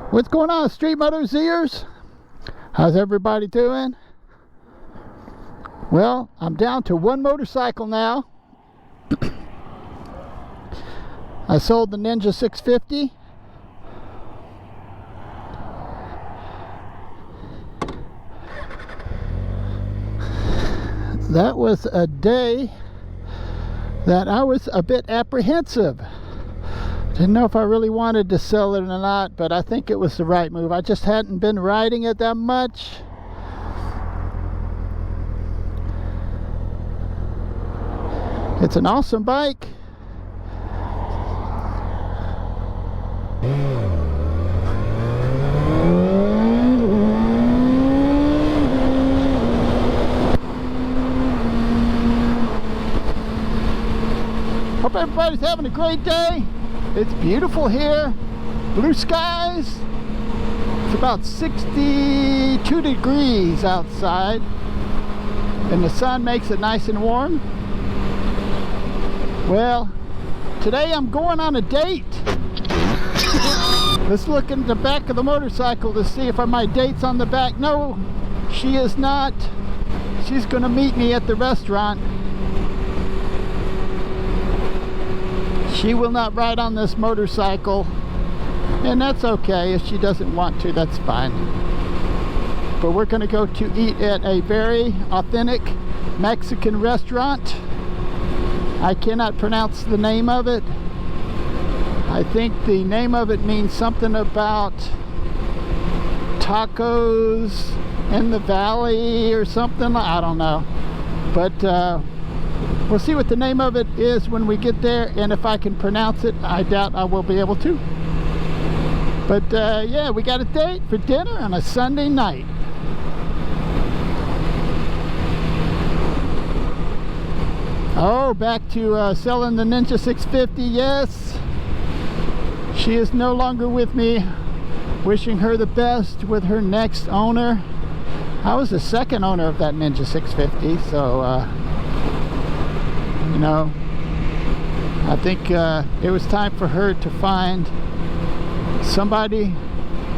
What's going on, Street Moto Zers? How's everybody doing? Well, I'm down to one motorcycle now. I sold the Ninja 650. That was a day that I was a bit apprehensive. Didn't know if I really wanted to sell it or not, but I think it was the right move. I just hadn't been riding it that much. It's an awesome bike. Hope everybody's having a great day. It's beautiful here, blue skies. It's about 62 degrees outside, and the sun makes it nice and warm. Well, today I'm going on a date. Let's look in the back of the motorcycle to see if my date's on the back. No, she is not. She's gonna meet me at the restaurant. She will not ride on this motorcycle, and that's okay. If she doesn't want to, that's fine. But we're going to go to eat at a very authentic Mexican restaurant. I cannot pronounce the name of it. I think the name of it means something about tacos in the valley or something. I don't know. But we'll see what the name of it is when we get there, and if I can pronounce it, I doubt I will be able to. But yeah, we got a date for dinner on a Sunday night. Oh, back to selling the Ninja 650. Yes, she is no longer with me. Wishing her the best with her next owner. I was the second owner of that Ninja 650, so you know, I think it was time for her to find somebody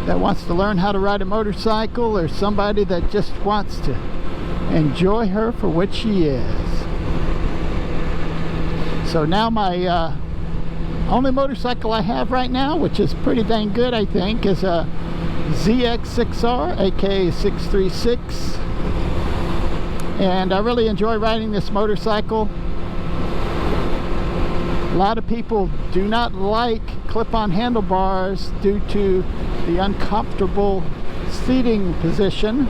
that wants to learn how to ride a motorcycle, or somebody that just wants to enjoy her for what she is. So now my only motorcycle I have right now, which is pretty dang good I think, is a ZX6R, aka 636. And I really enjoy riding this motorcycle. A lot of people do not like clip-on handlebars due to the uncomfortable seating position,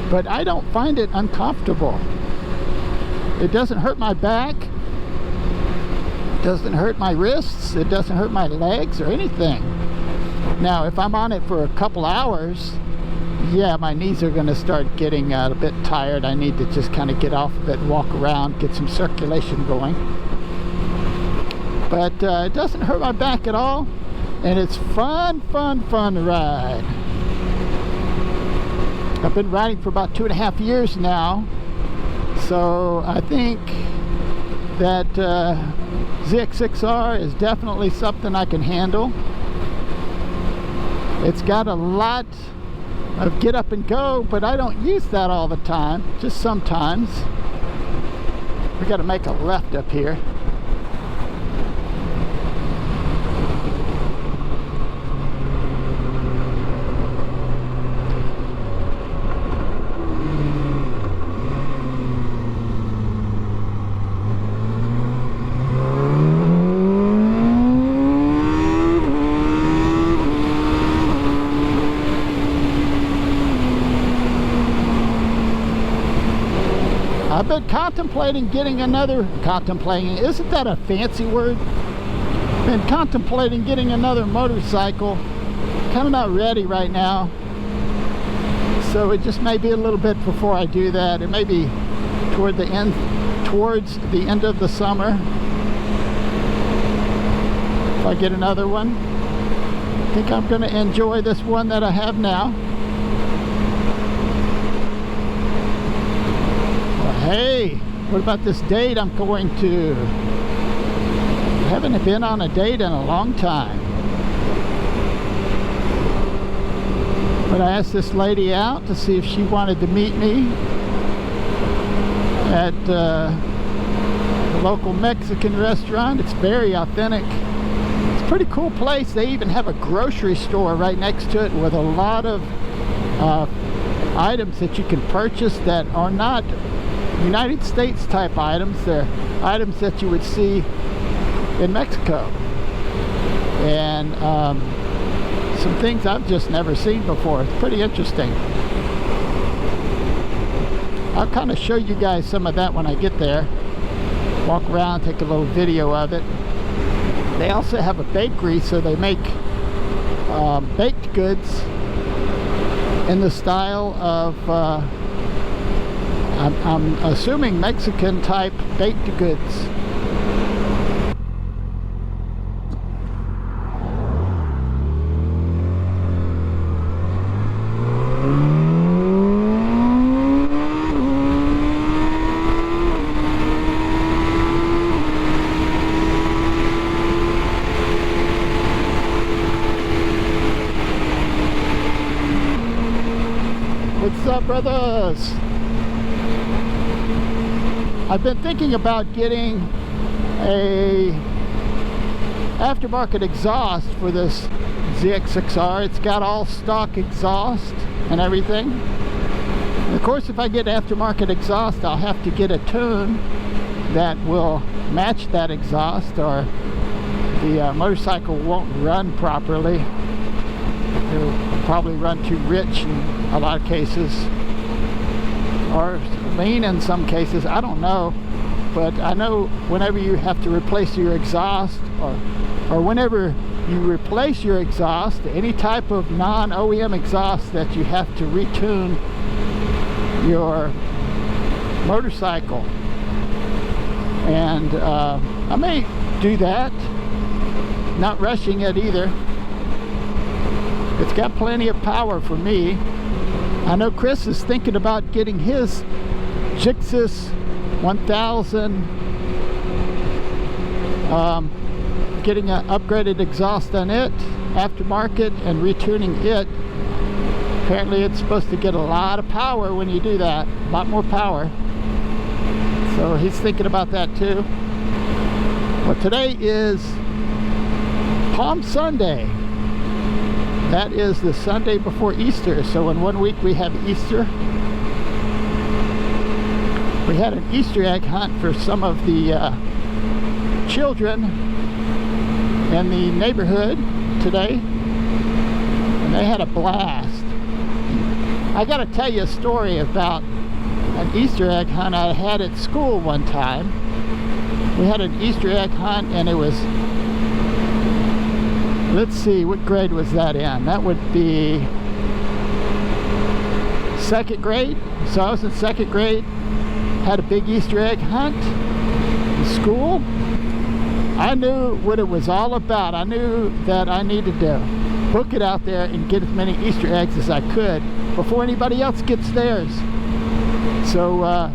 but I don't find it uncomfortable. It doesn't hurt my back, it doesn't hurt my wrists, it doesn't hurt my legs or anything. Now if I'm on it for a couple hours, yeah, my knees are going to start getting a bit tired. I need to just kind of get off of it and walk around, get some circulation going. But it doesn't hurt my back at all, and it's fun to ride. I've been riding for about 2.5 years now, so I think that ZX6R is definitely something I can handle. It's got a lot of get up and go, but I don't use that all the time, just sometimes. We got to make a left up here. I've been contemplating getting another, isn't that a fancy word? Been contemplating getting another motorcycle. Kind of not ready right now. So it just may be a little bit before I do that. It may be towards the end of the summer. If I get another one. I think I'm going to enjoy this one that I have now. Hey, what about this date I'm going to? I haven't been on a date in a long time. But I asked this lady out to see if she wanted to meet me at the local Mexican restaurant. It's very authentic. It's a pretty cool place. They even have a grocery store right next to it with a lot of items that you can purchase that are not United States type items. They're items that you would see in Mexico, and some things I've just never seen before. It's pretty interesting. I'll kind of show you guys some of that when I get there. Walk around, take a little video of it. They also have a bakery, so they make baked goods in the style of I'm assuming Mexican type baked goods. What's up, brothers? I've been thinking about getting a aftermarket exhaust for this ZX6R. It's got all stock exhaust and everything. And of course, if I get aftermarket exhaust, I'll have to get a tune that will match that exhaust, or the motorcycle won't run properly. It'll probably run too rich in a lot of cases, or lean in some cases. I don't know, but I know whenever you have to replace your exhaust, or whenever you replace your exhaust, any type of non-OEM exhaust, that you have to retune your motorcycle. And I may do that, not rushing it either. It's got plenty of power for me. I know Chris is thinking about getting his Gixxis 1000, getting an upgraded exhaust on it, aftermarket, and retuning it. Apparently it's supposed to get a lot of power when you do that, a lot more power. So he's thinking about that too. Well, today is Palm Sunday. That is the Sunday before Easter. So in 1 week we have Easter. We had an Easter egg hunt for some of the children in the neighborhood today, and they had a blast. I got to tell you a story about an Easter egg hunt I had at school one time. We had an Easter egg hunt, and it was, let's see, what grade was that in? That would be 2nd grade. So I was in 2nd grade, had a big Easter egg hunt in school. I knew what it was all about. I knew that I needed to book it out there and get as many Easter eggs as I could before anybody else gets theirs. So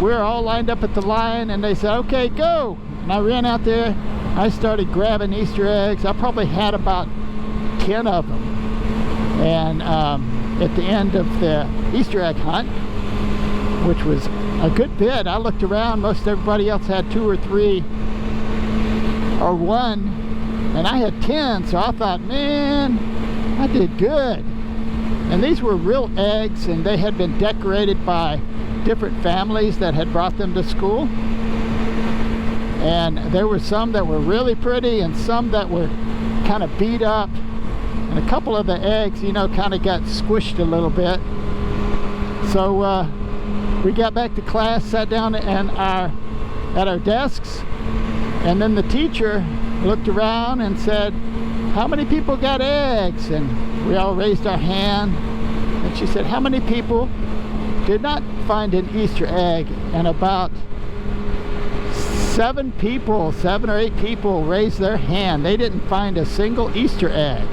we're all lined up at the line, and they said, okay, go. And I ran out there. I started grabbing Easter eggs. I probably had about 10 of them. And at the end of the Easter egg hunt, which was a good bit, I looked around, most everybody else had 2 or 3 or 1, and I had 10, so I thought, man, I did good. And these were real eggs, and they had been decorated by different families that had brought them to school. And there were some that were really pretty and some that were kind of beat up, and a couple of the eggs, you know, kind of got squished a little bit. So we got back to class, sat down at our desks, and then the teacher looked around and said, how many people got eggs? And we all raised our hand, and she said, how many people did not find an Easter egg? And about 7 or 8 people raised their hand. They didn't find a single Easter egg.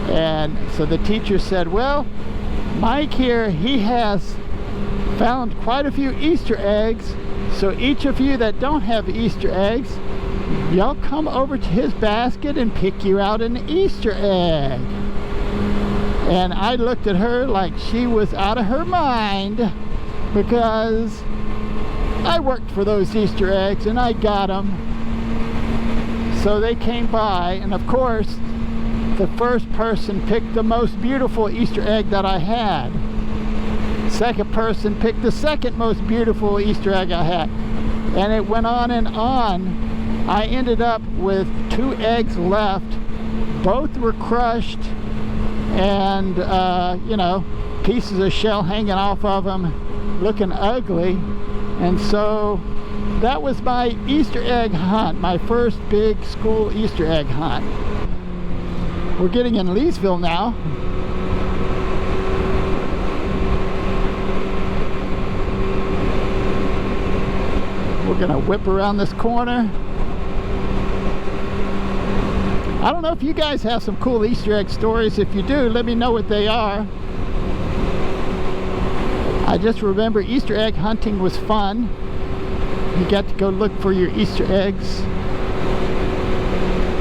And so the teacher said, well, Mike here, he has found quite a few Easter eggs, so each of you that don't have Easter eggs, y'all come over to his basket and pick you out an Easter egg. And I looked at her like she was out of her mind, because I worked for those Easter eggs and I got them. So they came by, and of course the first person picked the most beautiful Easter egg that I had. Second person picked the second most beautiful Easter egg I had. And it went on and on. I ended up with 2 eggs left. Both were crushed, and you know, pieces of shell hanging off of them, looking ugly. And so that was my Easter egg hunt, my first big school Easter egg hunt. We're getting in Leesville now. We're gonna whip around this corner. I don't know if you guys have some cool Easter egg stories. If you do, let me know what they are. I just remember Easter egg hunting was fun. You got to go look for your Easter eggs.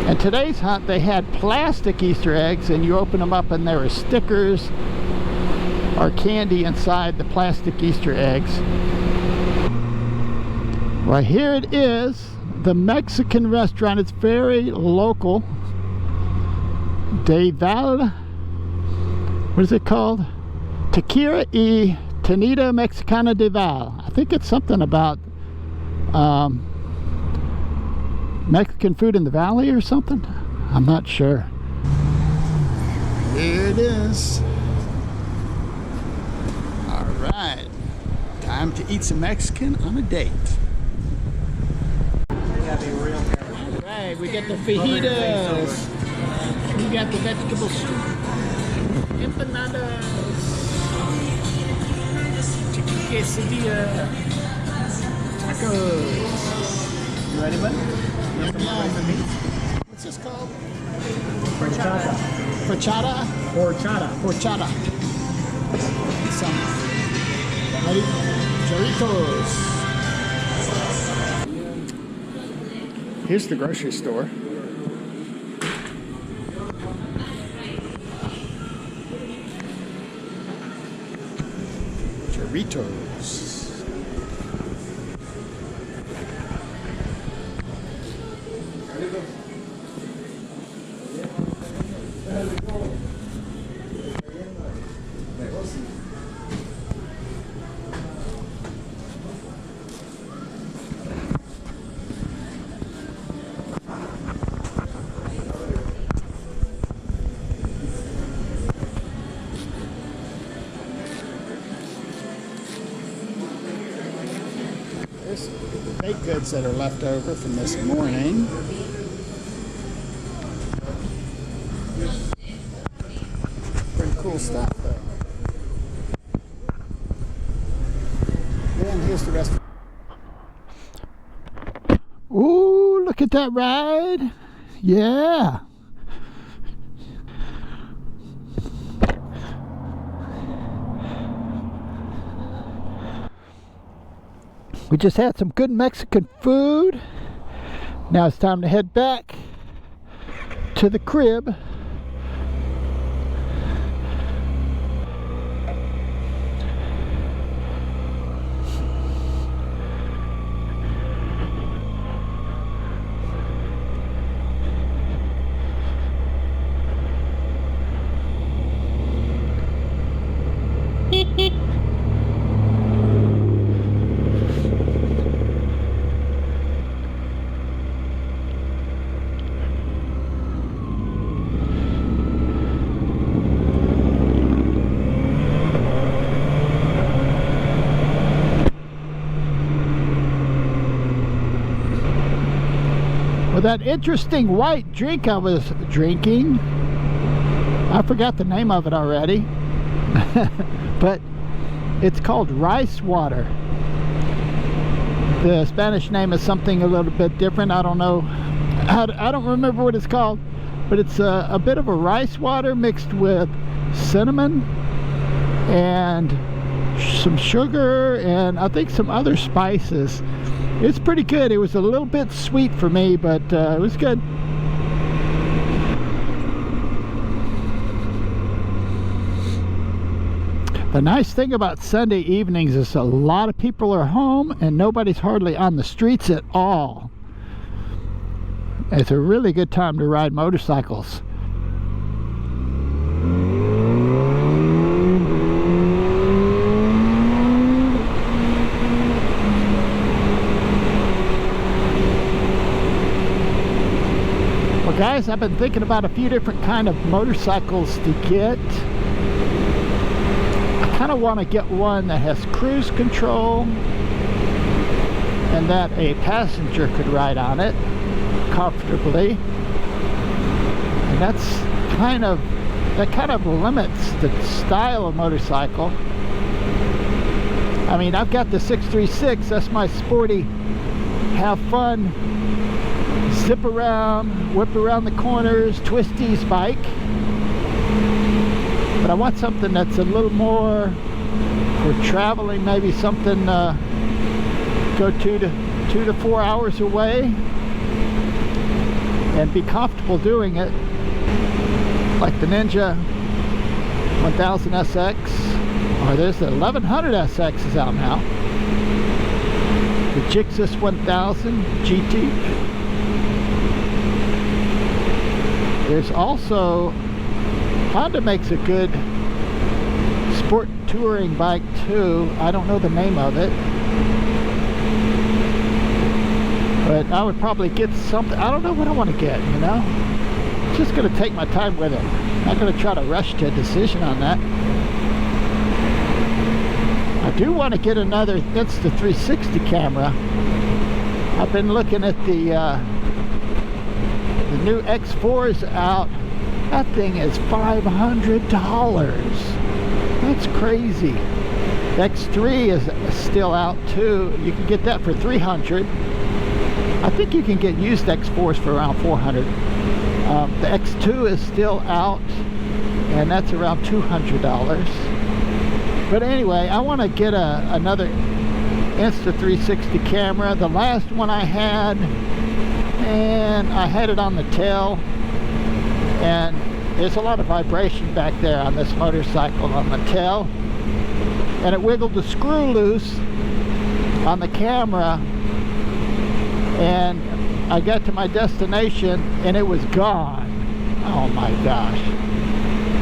And today's hunt, they had plastic Easter eggs, and you open them up and there were stickers or candy inside the plastic Easter eggs. Well, here it is, the Mexican restaurant. It's very local. Deval, what is it called? Taqueria y Tenida Mexicana Deval. I think it's something about Mexican food in the valley or something. I'm not sure. Here it is. All right, time to eat some Mexican on a date. All right, we got the fajitas. We got the vegetable soup, empanadas, chicken quesadilla, tacos. You ready, bud? What's this called? Horchata. Horchata? Horchata. Horchata. Some ready? Choritos. Here's the grocery store. Choritos. There's baked goods that are left over from this morning. Pretty cool stuff, though. Then here's the rest. Ooh, look at that ride. Yeah. We just had some good Mexican food. Now it's time to head back to the crib. That interesting white drink I was drinking, I forgot the name of it already, but it's called rice water. The Spanish name is something a little bit different. I don't know, I don't remember what it's called, but it's a bit of a rice water mixed with cinnamon and some sugar and I think some other spices. It's pretty good. It was a little bit sweet for me, but it was good. The nice thing about Sunday evenings is a lot of people are home and nobody's hardly on the streets at all. It's a really good time to ride motorcycles. Well guys, I've been thinking about a few different kind of motorcycles to get. I kind of want to get one that has cruise control and that a passenger could ride on it comfortably, and that kind of limits the style of motorcycle. I mean, I've got the 636, that's my sporty, have fun, zip around, whip around the corners, twisties bike. But I want something that's a little more for traveling, maybe something go 2 to 4 hours away and be comfortable doing it, like the Ninja 1000 SX, or there's the 1100 SX is out now, the Gixxis 1000 GT. There's also, Honda makes a good sport touring bike too. I don't know the name of it, but I would probably get something. I don't know what I want to get, you know. Just going to take my time with it. I'm not going to try to rush to a decision on that. I do want to get another Insta360 camera. I've been looking at the new X4's out. That thing is $500. That's crazy. The X3 is still out too. You can get that for $300. I think you can get used X4s for around $400. The X2 is still out, and that's around $200. But anyway, I want to get another Insta360 camera. The last one I had, and I had it on the tail, and there's a lot of vibration back there on this motorcycle on the tail, and it wiggled the screw loose on the camera, and I got to my destination and it was gone. Oh my gosh.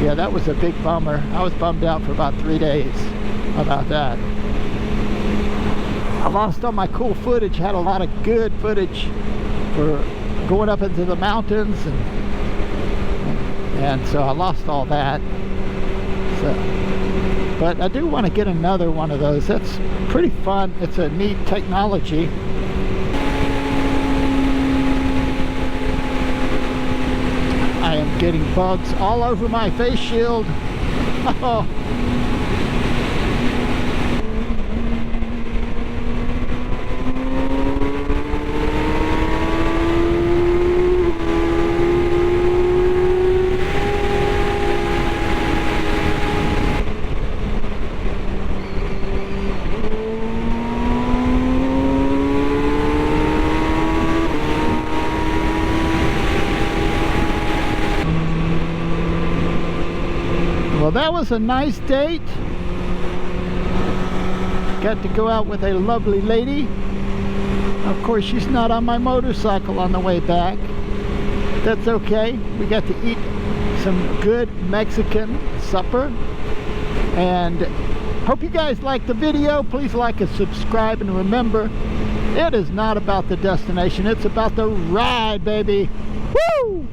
Yeah, that was a big bummer. I was bummed out for about 3 days about that. I lost all my cool footage. Had a lot of good footage for going up into the mountains, and so I lost all that. So, but I do want to get another one of those. That's pretty fun. It's a neat technology. I am getting bugs all over my face shield. Oh. Well, that was a nice date. Got to go out with a lovely lady. Of course, she's not on my motorcycle on the way back. That's okay. We got to eat some good Mexican supper. And hope you guys liked the video. Please like and subscribe. And remember, it is not about the destination. It's about the ride, baby. Woo!